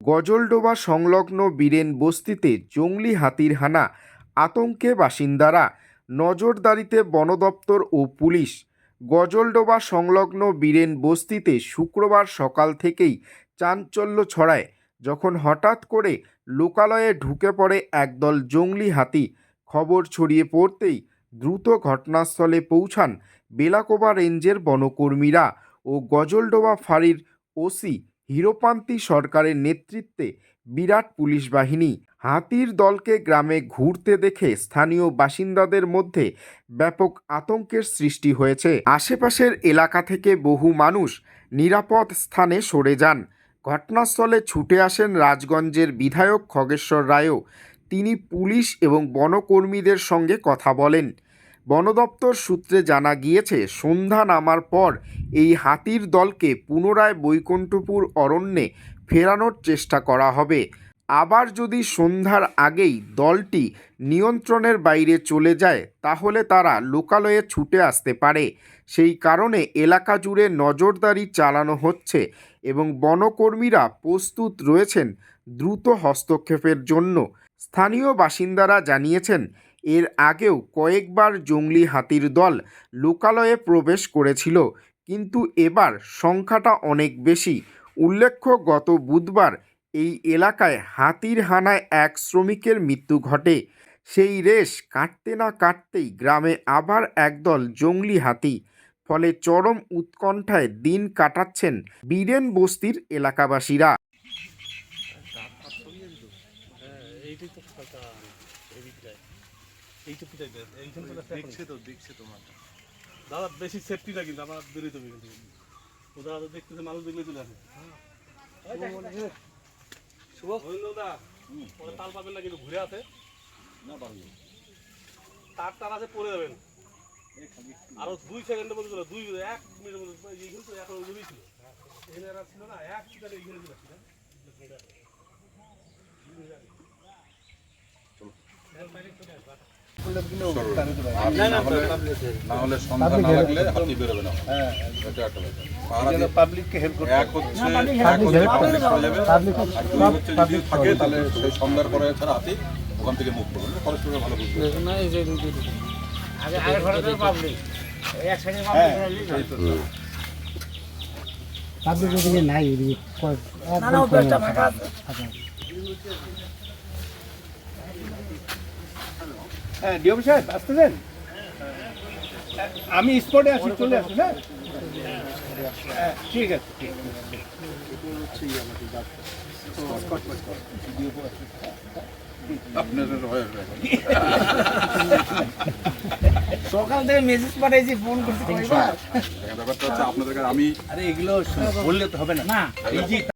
গজলডোবা সংলগ্ন বীরেন বস্তিতে জংলি হাতির হানা, আতঙ্কে বাসিন্দারা, নজরদারিতে বন দপ্তর ও পুলিশ। গজলডোবা সংলগ্ন বীরেন বস্তিতে শুক্রবার সকাল থেকেই চাঞ্চল্য ছড়ায় যখন হঠাৎ করে লোকালয়ে ঢুকে পড়ে একদল জংলি হাতি। খবর ছড়িয়ে পড়তেই দ্রুত ঘটনাস্থলে পৌঁছান বেলাকোবা রেঞ্জের বনকর্মীরা ও গজলডোবা ফাঁড়ির ওসি হিরোপান্তি সরকারের নেতৃত্বে বিরাট পুলিশ বাহিনী। হাতির দলকে গ্রামে ঘুরতে দেখে স্থানীয় বাসিন্দাদের মধ্যে ব্যাপক আতঙ্কের সৃষ্টি হয়েছে। আশেপাশের এলাকা থেকে বহু মানুষ নিরাপদ স্থানে সরে যান। ঘটনাস্থলে ছুটে আসেন রাজগঞ্জের বিধায়ক খগেশ্বর রায়ও। তিনি পুলিশ এবং বনকর্মীদের সঙ্গে কথা বলেন। বন দপ্তর সূত্রে জানা গিয়েছে, সন্ধ্যা নামার পর এই হাতির দলকে পুনরায় বৈকুণ্ঠপুর অরণ্যে ফেরানোর চেষ্টা করা হবে। আবার যদি সন্ধ্যার আগেই দলটি নিয়ন্ত্রণের বাইরে চলে যায় তাহলে তারা লোকালয়ে ছুটে আসতে পারে। সেই কারণে এলাকা জুড়ে নজরদারি চালানো হচ্ছে এবং বনকর্মীরা প্রস্তুত রয়েছেন দ্রুত হস্তক্ষেপের জন্য। স্থানীয় বাসিন্দারা জানিয়েছেন, এর আগেও কয়েকবার জংলি হাতির দল লোকালয়ে প্রবেশ করেছিল, কিন্তু এবার সংখ্যাটা অনেক বেশি। উল্লেখ্য, গত বুধবার এই এলাকায় হাতির হানায় এক শ্রমিকের মৃত্যু ঘটে। সেই রেশ কাটতে না কাটতেই গ্রামে আবার একদল জংলি হাতি। ফলে চরম উৎকণ্ঠায় দিন কাটাচ্ছেন বীরেন বস্তির এলাকাবাসীরা। দাদা বেশি সেফটি না, কিন্তু আমরা বেরোতে হবে, কিন্তু ওরা দেখতেছে মানুষ দেখলে চলে আসে। তাল পাবেন না, কিন্তু ঘুরে আসে তার টান আছে, পড়ে যাবেন। আরো 2 সেকেন্ডের মধ্যে চলে, 1 মিনিটের মধ্যে কিন্তু এখন ওইভাবেই ছিল, এখানে এরা ছিল না, 1 সেকেন্ডে এখানে চলে আসছে। না হলে সন্ধ্যা না লাগলে হাতি বেরোবে না। এটা একটা ব্যাপার। পাবলিককে হেল্প করতে হবে। এক হচ্ছে যদি থাকে তাহলে সেই সন্ধ্যার পরে ছাড়া হাতি ওখান থেকে মুভ করবে। ফরেস্টকে ভালো বুঝবে। হ্যাঁ, ডিওপি সাহেব আসতেছেন? আমি স্পটে আছি, চলে আসুন। হ্যাঁ, ঠিক আছে, ঠিক আছে। সকাল থেকে মেসেজ পাঠাইছি, ফোন করছি। ব্যাপারটা হচ্ছে আপনাদের কাছে আমি আরে এগুলো বললে তো হবে না।